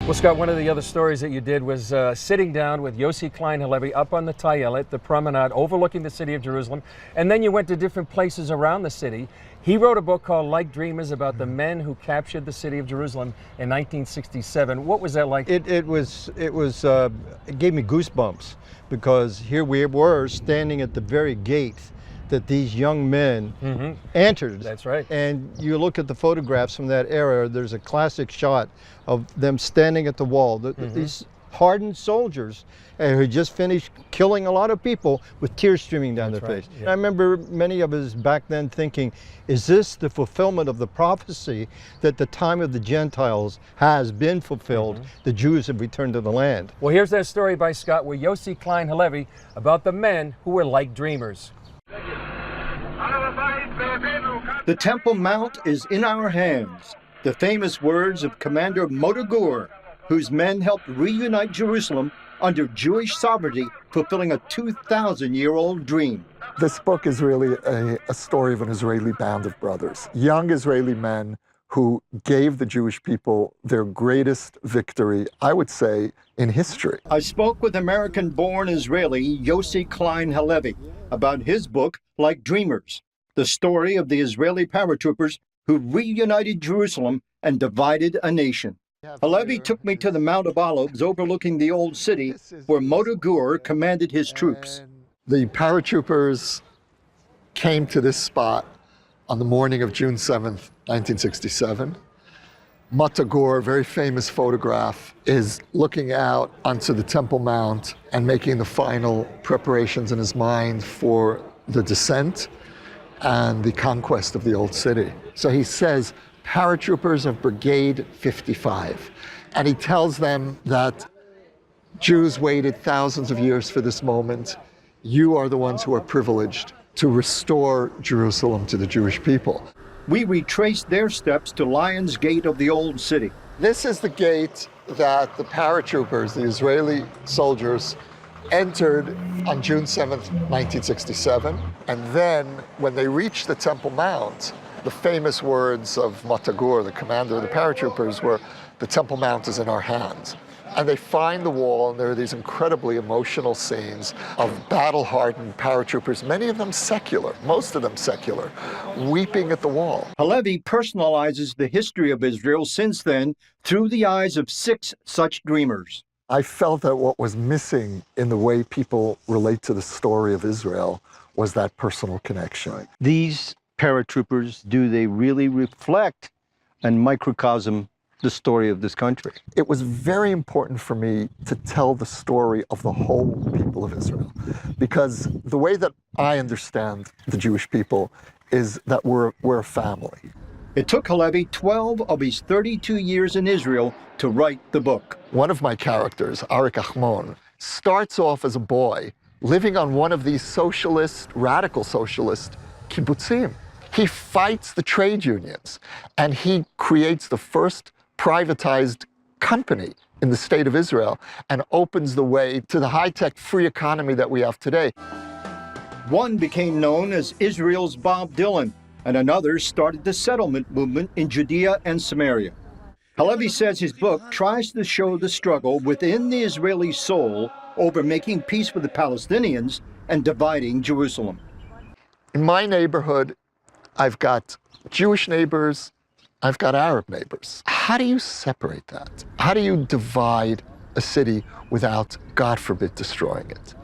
Well, Scott, one of the other stories that you did was sitting down with Yossi Klein Halevi up on the Tayel, the promenade overlooking the city of Jerusalem, and then you went to different places around the city. He wrote a book called Like Dreamers about the men who captured the city of Jerusalem in 1967. What was that like? It gave me goosebumps, because here we were standing at the very gate that these young men entered. That's right. And you look at the photographs from that era, there's a classic shot of them standing at the wall. These hardened soldiers who had just finished killing a lot of people with tears streaming down their face. Yeah. I remember many of us back then thinking, is this the fulfillment of the prophecy that the time of the Gentiles has been fulfilled? The Jews have returned to the land. Well, here's that story by Scott with Yossi Klein Halevi about the men who were like dreamers. The Temple Mount is in our hands. The famous words of Commander Motta Gur, whose men helped reunite Jerusalem under Jewish sovereignty, fulfilling a 2,000-year-old dream. This book is really a story of an Israeli band of brothers, young Israeli men who gave the Jewish people their greatest victory, I would say, in history. I spoke with American-born Israeli Yossi Klein Halevi about his book, Like Dreamers, the story of the Israeli paratroopers who reunited Jerusalem and divided a nation. Halevi took me to the Mount of Olives overlooking the Old City, where Motta Gur commanded his troops. The paratroopers came to this spot on the morning of June 7th, 1967. Motta Gur, a very famous photograph, is looking out onto the Temple Mount and making the final preparations in his mind for the descent and the conquest of the Old City. So he says, paratroopers of Brigade 55. And he tells them that Jews waited thousands of years for this moment. You are the ones who are privileged to restore Jerusalem to the Jewish people. We retraced their steps to Lion's Gate of the Old City. This is the gate that the paratroopers, the Israeli soldiers, entered on June 7th, 1967. And then when they reached the Temple Mount, the famous words of Motta Gur, the commander of the paratroopers, were, "The Temple Mount is in our hands." And they find the wall, and there are these incredibly emotional scenes of battle-hardened paratroopers, many of them secular, most of them secular, weeping at the wall. Halevi personalizes the history of Israel since then through the eyes of 6 such dreamers. I felt that what was missing in the way people relate to the story of Israel was that personal connection. These paratroopers, do they really reflect and microcosm the story of this country? It was very important for me to tell the story of the whole people of Israel, because the way that I understand the Jewish people is that we're a family. It took Halevi 12 of his 32 years in Israel to write the book. One of my characters, Arik Achmon, starts off as a boy living on one of these socialist, radical socialist kibbutzim. He fights the trade unions, and he creates the first privatized company in the state of Israel and opens the way to the high-tech free economy that we have today. One became known as Israel's Bob Dylan, and another started the settlement movement in Judea and Samaria. Halevi says his book tries to show the struggle within the Israeli soul over making peace with the Palestinians and dividing Jerusalem. In my neighborhood, I've got Jewish neighbors, I've got Arab neighbors. How do you separate that? How do you divide a city without, God forbid, destroying it?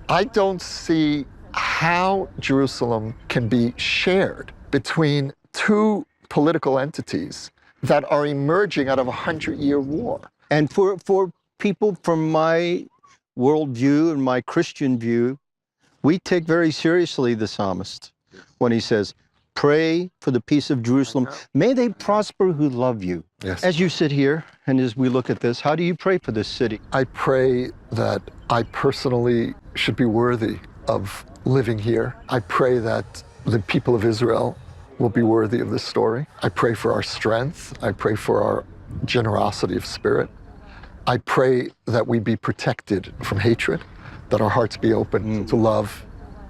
I don't see how Jerusalem can be shared between 2 political entities that are emerging out of a 100-year war. And for people from my worldview and my Christian view, we take very seriously the psalmist when he says, pray for the peace of Jerusalem. May they prosper who love you. Yes. As you sit here and as we look at this, how do you pray for this city? I pray that I personally should be worthy of living here. I pray that the people of Israel will be worthy of this story. I pray for our strength. I pray for our generosity of spirit. I pray that we be protected from hatred, that our hearts be open to love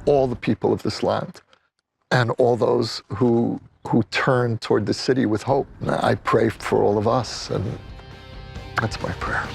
all the people of this land and all those who turn toward the city with hope. I pray for all of us, and That's my prayer.